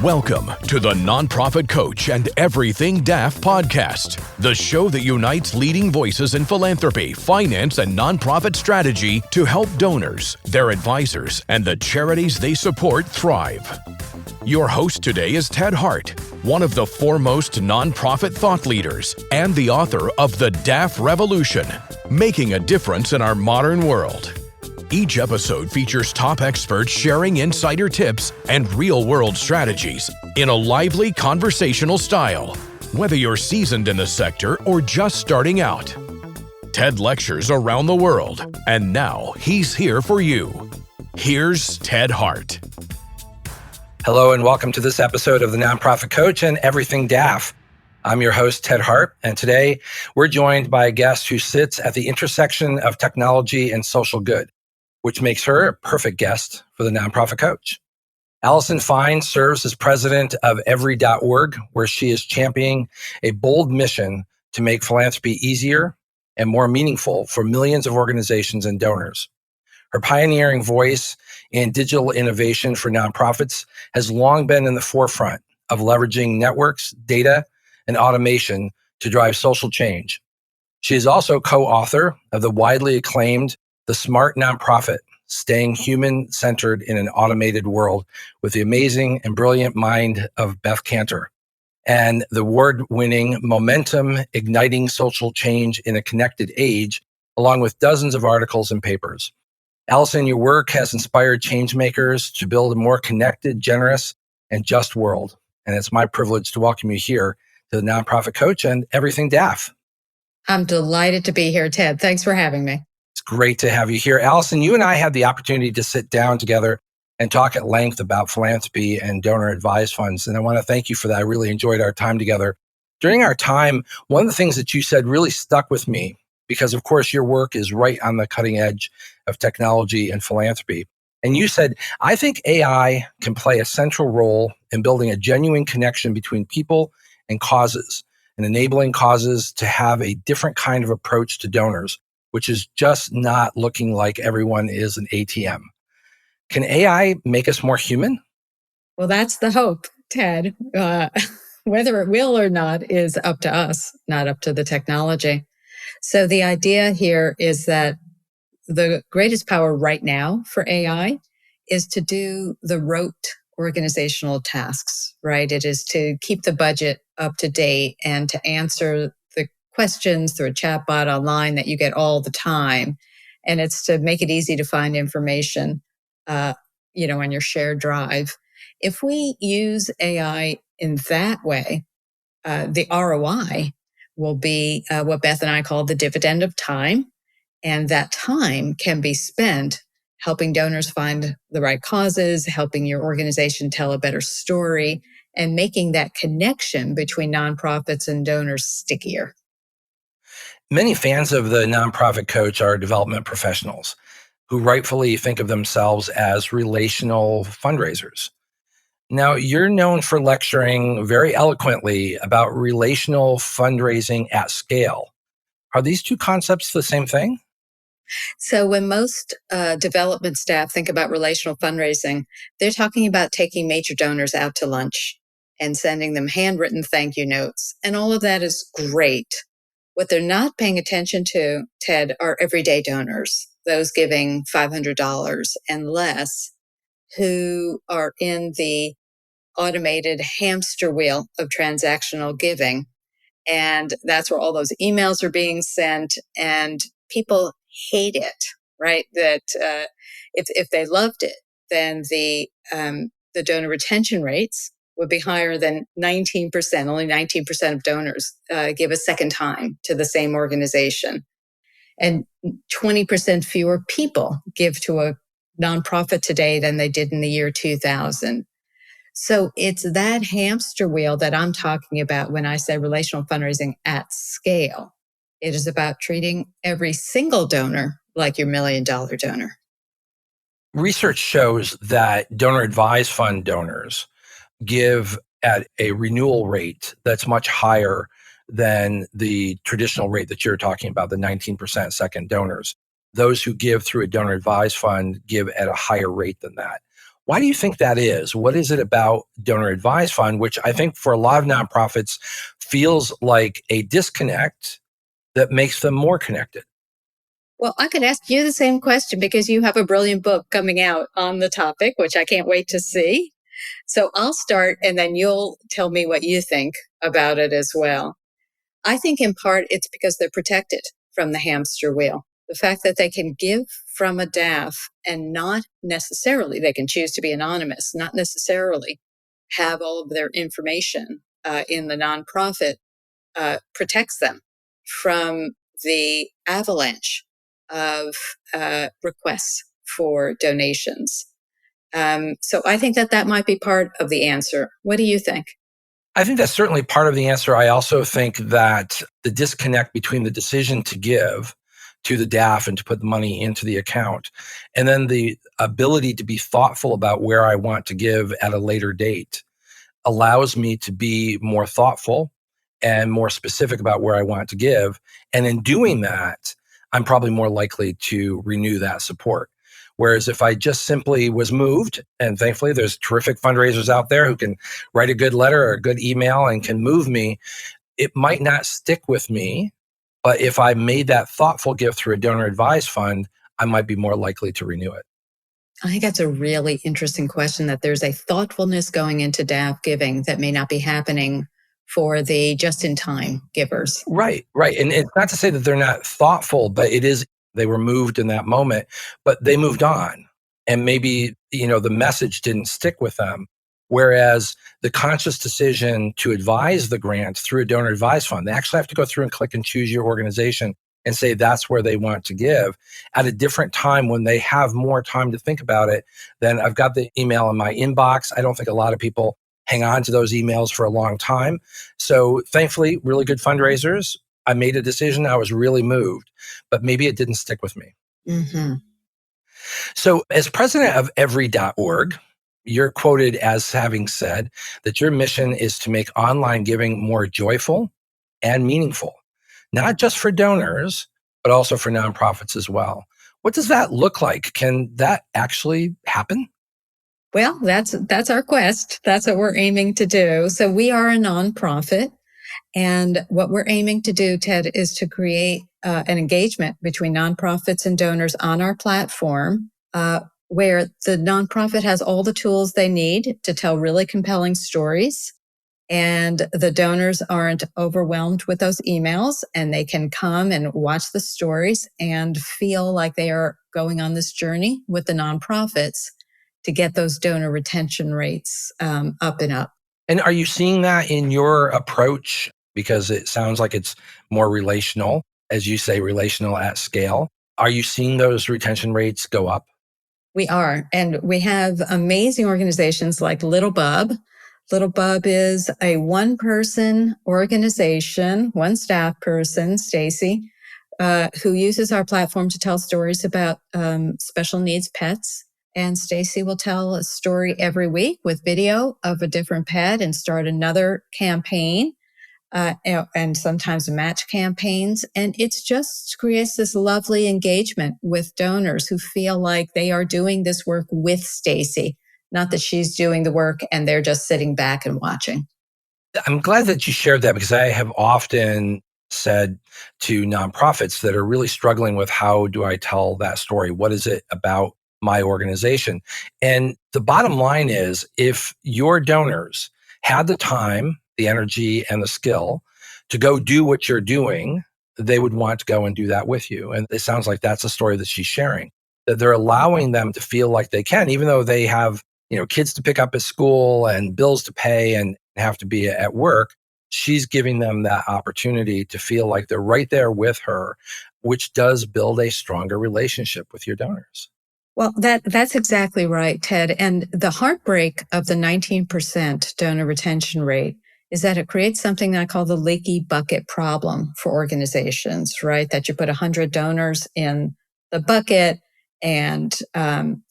Welcome to the Nonprofit Coach and Everything DAF podcast, the show that unites leading voices in philanthropy, finance, and nonprofit strategy to help donors, their advisors, and the charities they support thrive. Your host today is Ted Hart, one of the foremost nonprofit thought leaders and the author of the DAF Revolution, making a difference in our modern world. Each episode features top experts sharing insider tips and real-world strategies in a lively conversational style, whether you're seasoned in the sector or just starting out. Ted lectures around the world, and now he's here for you. Here's Ted Hart. Hello and welcome to this episode of the Nonprofit Coach and Everything DAF. I'm your host, Ted Hart, and today we're joined by a guest who sits at the intersection of technology and social good, which makes her a perfect guest for the Nonprofit Coach. Allison Fine serves as president of Every.org, where she is championing a bold mission to make philanthropy easier and more meaningful for millions of organizations and donors. Her pioneering voice in digital innovation for nonprofits has long been in the forefront of leveraging networks, data, and automation to drive social change. She is also co-author of the widely acclaimed The Smart Nonprofit, Staying Human-Centered in an Automated World, with the amazing and brilliant mind of Beth Kanter, and the award-winning Momentum, Igniting Social Change in a Connected Age, along with dozens of articles and papers. Allison, your work has inspired changemakers to build a more connected, generous, and just world. And it's my privilege to welcome you here to the Nonprofit Coach and Everything DAF. I'm delighted to be here, Ted. Thanks for having me. It's great to have you here. Allison, you and I had the opportunity to sit down together and talk at length about philanthropy and donor advised funds. And I want to thank you for that. I really enjoyed our time together. During our time, one of the things that you said really stuck with me because, of course, your work is right on the cutting edge of technology and philanthropy. And you said, I think AI can play a central role in building a genuine connection between people and causes, and enabling causes to have a different kind of approach to donors, which is just not looking like everyone is an ATM. Can AI make us more human? Well, that's the hope, Ted. Whether it will or not is up to us, not up to the technology. So the idea here is that the greatest power right now for AI is to do the rote organizational tasks, right? It is to keep the budget up to date and to answer the questions through a chatbot online that you get all the time. And it's to make it easy to find information, on your shared drive. If we use AI in that way, the ROI will be what Beth and I call the dividend of time. And that time can be spent helping donors find the right causes, helping your organization tell a better story, and making that connection between nonprofits and donors stickier. Many fans of the Nonprofit Coach are development professionals who rightfully think of themselves as relational fundraisers. Now, you're known for lecturing very eloquently about relational fundraising at scale. Are these two concepts the same thing? So when most development staff think about relational fundraising, they're talking about taking major donors out to lunch and sending them handwritten thank you notes. And all of that is great. What they're not paying attention to, Ted, are everyday donors, those giving $500 and less, who are in the automated hamster wheel of transactional giving. And that's where all those emails are being sent, and people hate it, right? That if they loved it, then the donor retention rates would be higher than 19%. Only 19% of donors give a second time to the same organization. And 20% fewer people give to a nonprofit today than they did in the year 2000. So it's that hamster wheel that I'm talking about when I say relational fundraising at scale. It is about treating every single donor like your $1 million donor. Research shows that donor advised fund donors give at a renewal rate that's much higher than the traditional rate that you're talking about, the 19% second donors. Those who give through a donor advised fund give at a higher rate than that. Why do you think that is? What is it about donor advised fund, which I think for a lot of nonprofits feels like a disconnect that makes them more connected? Well, I could ask you the same question because you have a brilliant book coming out on the topic, which I can't wait to see. So I'll start and then you'll tell me what you think about it as well. I think in part it's because they're protected from the hamster wheel. The fact that they can give from a DAF and not necessarily, they can choose to be anonymous, not necessarily have all of their information in the nonprofit protects them from the avalanche of requests for donations. So I think that might be part of the answer. What do you think? I think that's certainly part of the answer. I also think that the disconnect between the decision to give to the DAF and to put the money into the account, and then the ability to be thoughtful about where I want to give at a later date allows me to be more thoughtful and more specific about where I want to give. And in doing that, I'm probably more likely to renew that support. Whereas if I just simply was moved, and thankfully there's terrific fundraisers out there who can write a good letter or a good email and can move me, it might not stick with me. But if I made that thoughtful gift through a donor advised fund, I might be more likely to renew it. I think that's a really interesting question, that there's a thoughtfulness going into DAF giving that may not be happening for the just-in-time givers. Right, right. And it's not to say that they're not thoughtful, but it is, they were moved in that moment, but they moved on. And maybe, the message didn't stick with them. Whereas the conscious decision to advise the grant through a donor advised fund, they actually have to go through and click and choose your organization and say that's where they want to give at a different time when they have more time to think about it. Then I've got the email in my inbox. I don't think a lot of people hang on to those emails for a long time. So thankfully, really good fundraisers. I made a decision. I was really moved, but maybe it didn't stick with me. Mm-hmm. So as president of Every.org, you're quoted as having said that your mission is to make online giving more joyful and meaningful, not just for donors, but also for nonprofits as well. What does that look like? Can that actually happen? Well, that's our quest. That's what we're aiming to do. So we are a nonprofit, and what we're aiming to do, Ted, is to create an engagement between nonprofits and donors on our platform, where the nonprofit has all the tools they need to tell really compelling stories, and the donors aren't overwhelmed with those emails, and they can come and watch the stories and feel like they are going on this journey with the nonprofits to get those donor retention rates up and up. And are you seeing that in your approach? Because it sounds like it's more relational, as you say, relational at scale. Are you seeing those retention rates go up? We are. And we have amazing organizations like Little Bub. Little Bub is a one-person organization, one staff person, Stacy, who uses our platform to tell stories about special needs pets. And Stacy will tell a story every week with video of a different pet and start another campaign, and sometimes match campaigns. And it's just creates this lovely engagement with donors who feel like they are doing this work with Stacy, not that she's doing the work and they're just sitting back and watching. I'm glad that you shared that, because I have often said to nonprofits that are really struggling with, how do I tell that story? What is it about my organization? And the bottom line is, if your donors had the time, the energy, and the skill to go do what you're doing, they would want to go and do that with you. And it sounds like that's a story that she's sharing, that they're allowing them to feel like they can, even though they have, kids to pick up at school and bills to pay and have to be at work. She's giving them that opportunity to feel like they're right there with her, which does build a stronger relationship with your donors. Well, that's exactly right, Ted. And the heartbreak of the 19% donor retention rate is that it creates something that I call the leaky bucket problem for organizations, right? That you put 100 donors in the bucket and,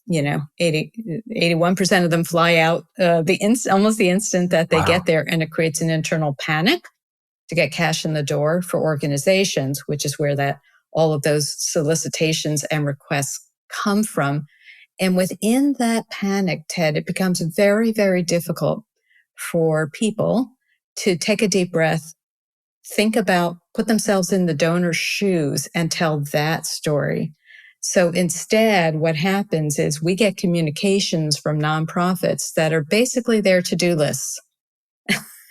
81% of them fly out almost the instant that they get there. And it creates an internal panic to get cash in the door for organizations, which is where all of those solicitations and requests come from. And within that panic, Ted, it becomes very, very difficult for people to take a deep breath, put themselves in the donor's shoes and tell that story. So instead, what happens is we get communications from nonprofits that are basically their to-do lists.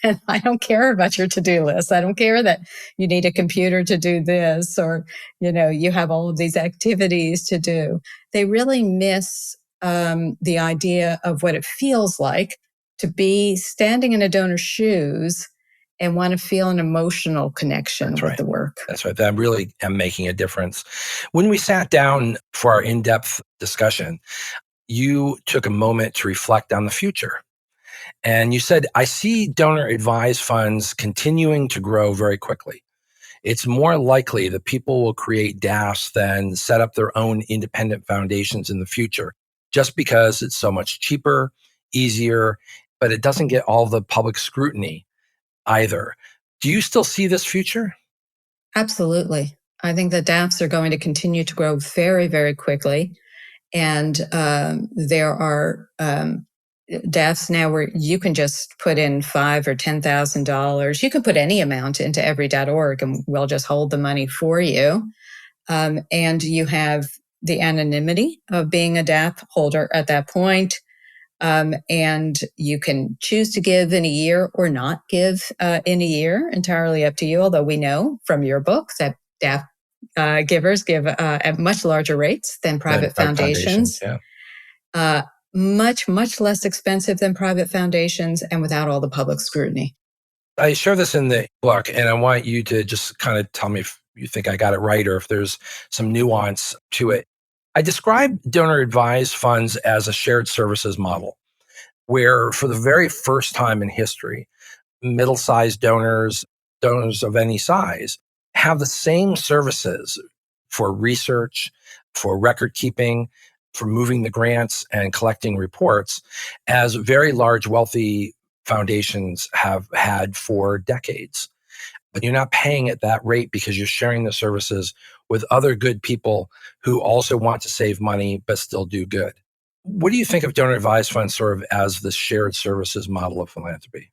And I don't care about your to-do list. I don't care that you need a computer to do this, or, you have all of these activities to do. They really miss the idea of what it feels like to be standing in a donor's shoes and want to feel an emotional connection with the work. That's right. That really am making a difference. When we sat down for our in-depth discussion, you took a moment to reflect on the future. And you said, I see donor advised funds continuing to grow very quickly. It's more likely that people will create DAFs than set up their own independent foundations in the future, just because it's so much cheaper, easier, but it doesn't get all the public scrutiny either. Do you still see this future? Absolutely. I think the DAFs are going to continue to grow very, very quickly. And there are DAFs now where you can just put in $5,000 or $10,000. You can put any amount into every.org and we'll just hold the money for you. And you have the anonymity of being a DAF holder at that point. And you can choose to give in a year or not give in a year, entirely up to you. Although we know from your book that DAF givers give at much larger rates than private foundations. Much, much less expensive than private foundations and without all the public scrutiny. I share this in the book, and I want you to just kind of tell me if you think I got it right or if there's some nuance to it. I describe donor advised funds as a shared services model, where for the very first time in history, middle-sized donors of any size, have the same services for research, for record keeping, for moving the grants and collecting reports as very large, wealthy foundations have had for decades. But you're not paying at that rate because you're sharing the services with other good people who also want to save money but still do good. What do you think of donor advised funds sort of as the shared services model of philanthropy?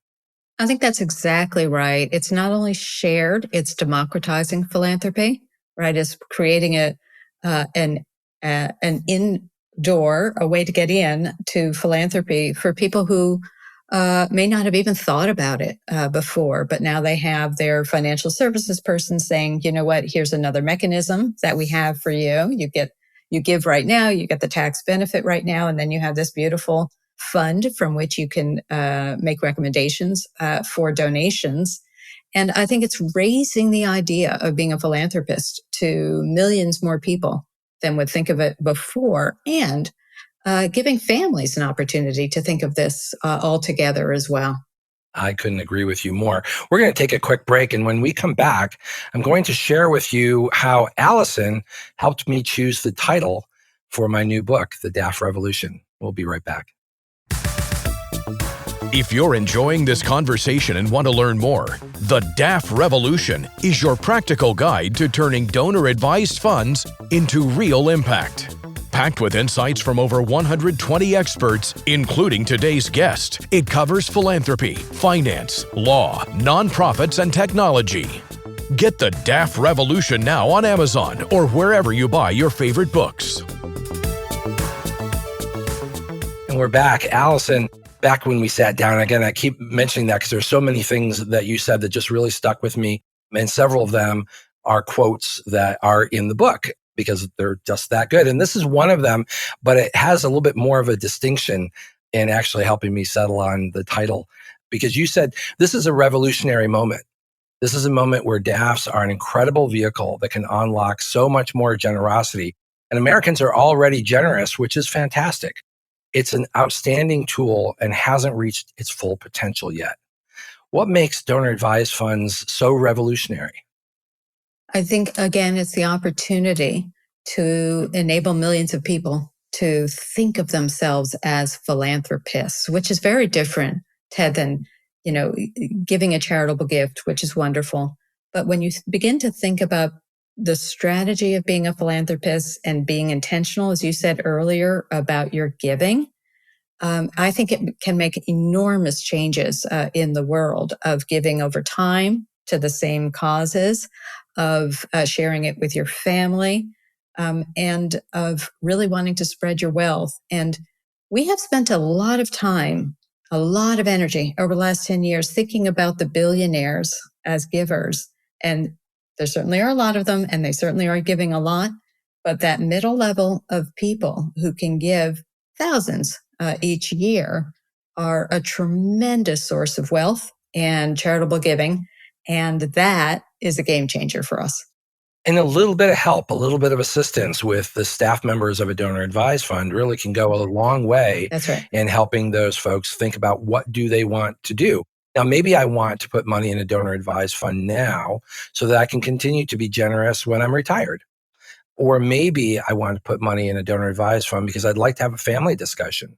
I think that's exactly right. It's not only shared, it's democratizing philanthropy, right? It's creating an indoor, a way to get in to philanthropy for people who may not have even thought about it before, but now they have their financial services person saying, you know what, here's another mechanism that we have for you. You give right now, you get the tax benefit right now, and then you have this beautiful fund from which you can make recommendations for donations. And I think it's raising the idea of being a philanthropist to millions more people than would think of it before, and giving families an opportunity to think of this all together as well. I couldn't agree with you more. We're going to take a quick break. And when we come back, I'm going to share with you how Allison helped me choose the title for my new book, The DAF Revolution. We'll be right back. If you're enjoying this conversation and want to learn more, The DAF Revolution is your practical guide to turning donor-advised funds into real impact. Packed with insights from over 120 experts, including today's guest, it covers philanthropy, finance, law, nonprofits, and technology. Get The DAF Revolution now on Amazon or wherever you buy your favorite books. And we're back. Allison, back when we sat down, again, I keep mentioning that because there's so many things that you said that just really stuck with me. And several of them are quotes that are in the book because they're just that good. And this is one of them, but it has a little bit more of a distinction in actually helping me settle on the title. Because you said, this is a revolutionary moment. This is a moment where DAFs are an incredible vehicle that can unlock so much more generosity. And Americans are already generous, which is fantastic. It's an outstanding tool and hasn't reached its full potential yet. What makes donor advised funds so revolutionary? I think, again, it's the opportunity to enable millions of people to think of themselves as philanthropists, which is very different, Ted, than, giving a charitable gift, which is wonderful. But when you begin to think about the strategy of being a philanthropist and being intentional, as you said earlier, about your giving, I think it can make enormous changes in the world of giving over time to the same causes, of sharing it with your family, and of really wanting to spread your wealth. And we have spent a lot of time, a lot of energy over the last 10 years thinking about the billionaires as givers. And there certainly are a lot of them, and they certainly are giving a lot. But that middle level of people who can give thousands each year are a tremendous source of wealth and charitable giving. And that is a game changer for us. And a little bit of help, a little bit of assistance with the staff members of a donor advised fund really can go a long way That's right. in helping those folks think about what do they want to do. Now, maybe I want to put money in a donor advised fund now so that I can continue to be generous when I'm retired. Or maybe I want to put money in a donor advised fund because I'd like to have a family discussion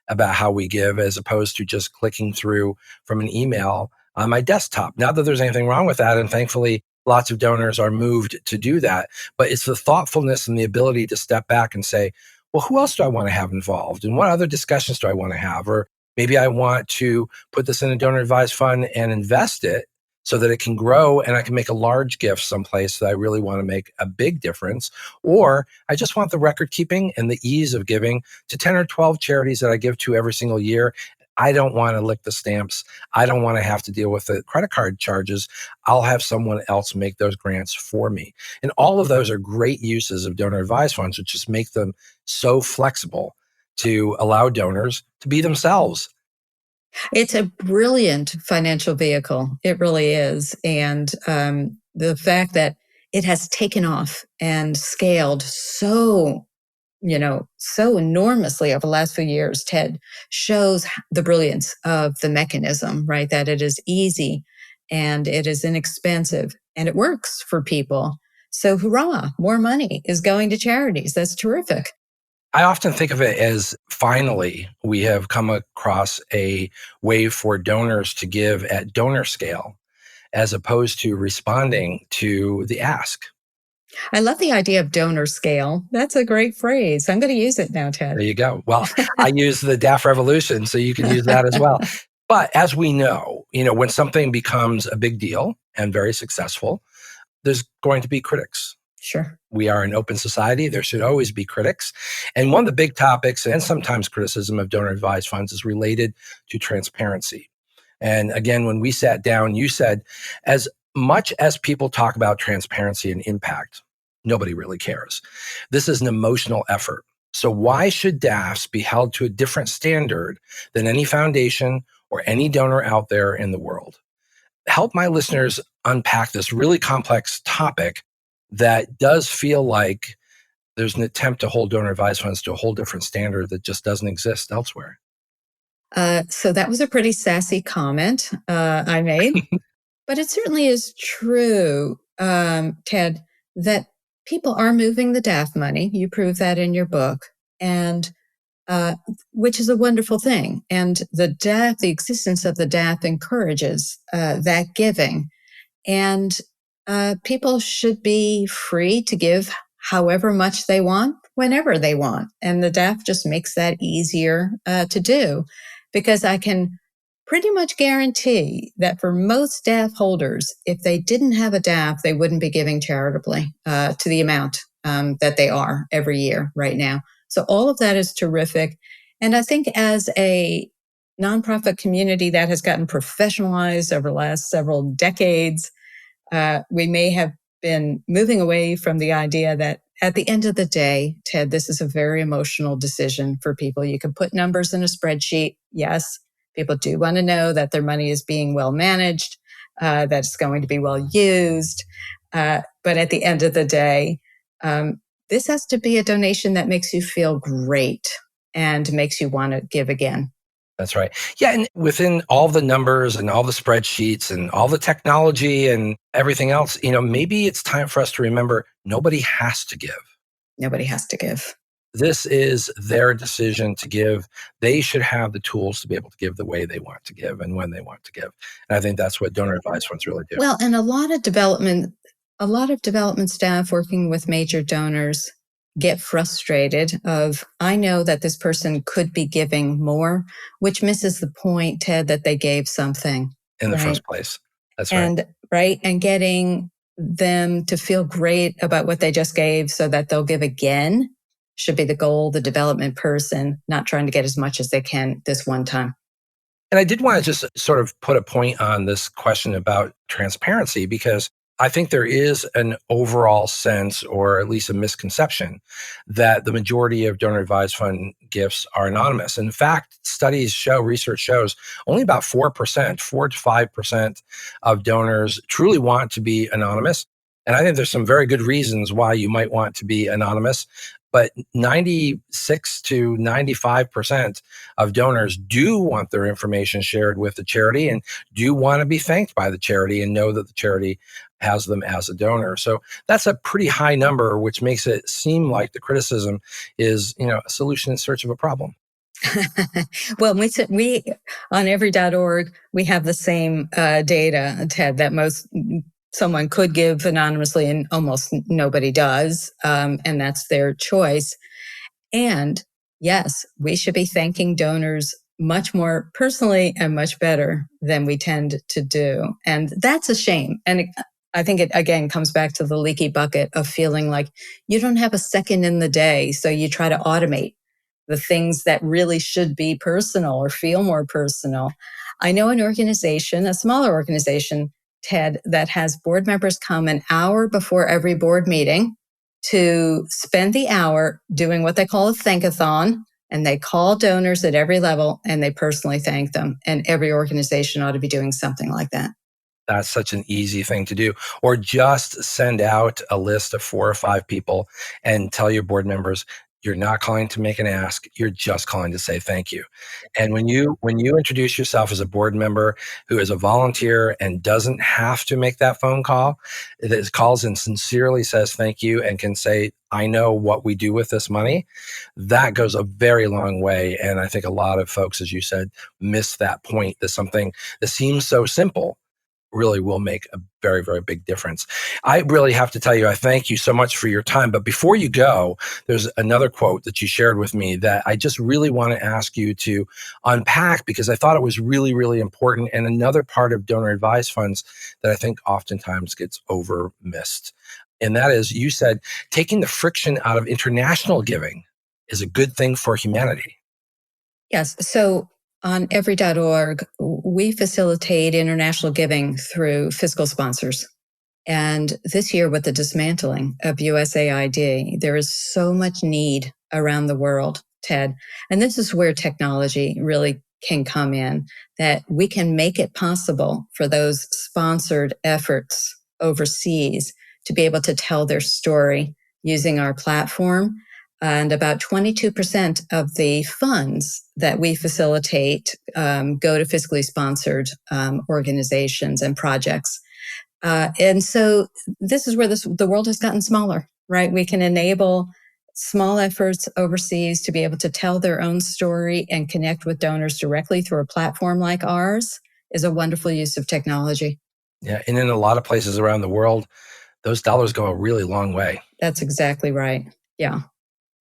about how we give as opposed to just clicking through from an email on my desktop. Not that there's anything wrong with that. And thankfully, lots of donors are moved to do that. But it's the thoughtfulness and the ability to step back and say, well, who else do I want to have involved? And what other discussions do I want to have? Or maybe I want to put this in a donor advised fund and invest it so that it can grow and I can make a large gift someplace that I really want to make a big difference. Or I just want the record keeping and the ease of giving to 10 or 12 charities that I give to every single year. I don't want to lick the stamps. I don't want to have to deal with the credit card charges. I'll have someone else make those grants for me. And all of those are great uses of donor advised funds, which just make them so flexible to allow donors to be themselves. It's a brilliant financial vehicle. It really is. And the fact that it has taken off and scaled so enormously over the last few years, Ted, shows the brilliance of the mechanism, right? That it is easy and it is inexpensive and it works for people. So hurrah, more money is going to charities. That's terrific. I often think of it as finally we have come across a way for donors to give at donor scale as opposed to responding to the ask. I love the idea of donor scale. That's a great phrase. I'm going to use it now, Ted. There you go. Well, I use the DAF Revolution, so you can use that as well. But as we know, when something becomes a big deal and very successful, there's going to be critics. Sure. We are an open society. There should always be critics. And one of the big topics and sometimes criticism of donor advised funds is related to transparency. And again, when we sat down, you said, as much as people talk about transparency and impact, nobody really cares. This is an emotional effort. So why should DAFs be held to a different standard than any foundation or any donor out there in the world? Help my listeners unpack this really complex topic that does feel like there's an attempt to hold donor advised funds to a whole different standard that just doesn't exist elsewhere. So that was a pretty sassy comment I made, but it certainly is true, Ted, that people are moving the DAF money. You prove that in your book, and which is a wonderful thing. And the existence of the DAF encourages that giving. And people should be free to give however much they want, whenever they want. And the DAF just makes that easier to do, because I can pretty much guarantee that for most DAF holders, if they didn't have a DAF, they wouldn't be giving charitably to the amount that they are every year right now. So all of that is terrific. And I think as a nonprofit community that has gotten professionalized over the last several decades, we may have been moving away from the idea that at the end of the day, Ted, this is a very emotional decision for people. You can put numbers in a spreadsheet. Yes, people do want to know that their money is being well managed, that it's going to be well used. But at the end of the day, this has to be a donation that makes you feel great and makes you want to give again. That's right. Yeah. And within all the numbers and all the spreadsheets and all the technology and everything else, maybe it's time for us to remember nobody has to give. Nobody has to give. This is their decision to give. They should have the tools to be able to give the way they want to give and when they want to give. And I think that's what donor advised funds really do. Well, and a lot of development A lot of development staff working with major donors get frustrated of, I know that this person could be giving more, which misses the point, Ted, that they gave something. In the right? first place. That's right. And getting them to feel great about what they just gave so that they'll give again should be the goal, the development person, not trying to get as much as they can this one time. And I did want to just sort of put a point on this question about transparency, because I think there is an overall sense, or at least a misconception, that the majority of donor advised fund gifts are anonymous. In fact, research shows only about 4%, 4 to 5% of donors truly want to be anonymous. And I think there's some very good reasons why you might want to be anonymous. But 96 to 95% of donors do want their information shared with the charity and do want to be thanked by the charity and know that the charity has them as a donor. So that's a pretty high number, which makes it seem like the criticism is, a solution in search of a problem. Well, we on every.org, we have the same data, Ted, that someone could give anonymously and almost nobody does. And that's their choice. And yes, we should be thanking donors much more personally and much better than we tend to do. And that's a shame. And I think it, again, comes back to the leaky bucket of feeling like you don't have a second in the day. So you try to automate the things that really should be personal or feel more personal. I know an organization, a smaller organization, Ted, that has board members come an hour before every board meeting to spend the hour doing what they call a thankathon. And they call donors at every level and they personally thank them. And every organization ought to be doing something like that. That's such an easy thing to do. Or just send out a list of 4 or 5 people and tell your board members, you're not calling to make an ask. You're just calling to say thank you. And when you introduce yourself as a board member who is a volunteer and doesn't have to make that phone call, that calls and sincerely says thank you and can say, I know what we do with this money, that goes a very long way. And I think a lot of folks, as you said, miss that point, that something that seems so simple really will make a very, very big difference. I really have to tell you, I thank you so much for your time. But before you go, there's another quote that you shared with me that I just really want to ask you to unpack, because I thought it was really, really important. And another part of donor advised funds that I think oftentimes gets over missed. And that is, you said, taking the friction out of international giving is a good thing for humanity. Yes. So on every.org, we facilitate international giving through fiscal sponsors. And this year, with the dismantling of USAID, there is so much need around the world, Ted. And this is where technology really can come in, that we can make it possible for those sponsored efforts overseas to be able to tell their story using our platform. And about 22% of the funds that we facilitate go to fiscally sponsored organizations and projects. And so this is where the world has gotten smaller, right? We can enable small efforts overseas to be able to tell their own story and connect with donors directly through a platform like ours is a wonderful use of technology. Yeah, and in a lot of places around the world, those dollars go a really long way. That's exactly right. Yeah.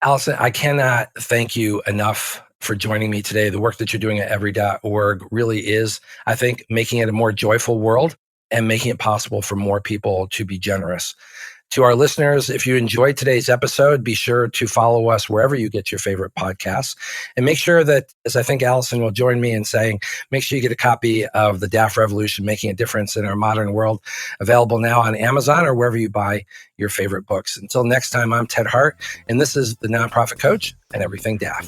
Allison, I cannot thank you enough for joining me today. The work that you're doing at every.org really is, I think, making it a more joyful world and making it possible for more people to be generous. To our listeners, if you enjoyed today's episode, be sure to follow us wherever you get your favorite podcasts. And make sure that, as I think Allison will join me in saying, make sure you get a copy of the DAF Revolution, Making a Difference in Our Modern World, available now on Amazon or wherever you buy your favorite books. Until next time, I'm Ted Hart, and this is The Nonprofit Coach and Everything DAF.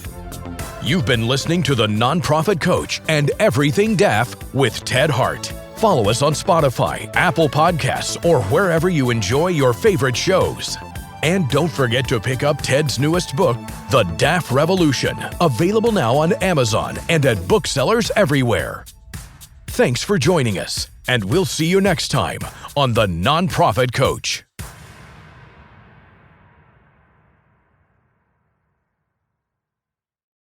You've been listening to The Nonprofit Coach and Everything DAF with Ted Hart. Follow us on Spotify, Apple Podcasts, or wherever you enjoy your favorite shows. And don't forget to pick up Ted's newest book, The DAF Revolution, available now on Amazon and at booksellers everywhere. Thanks for joining us, and we'll see you next time on The Nonprofit Coach.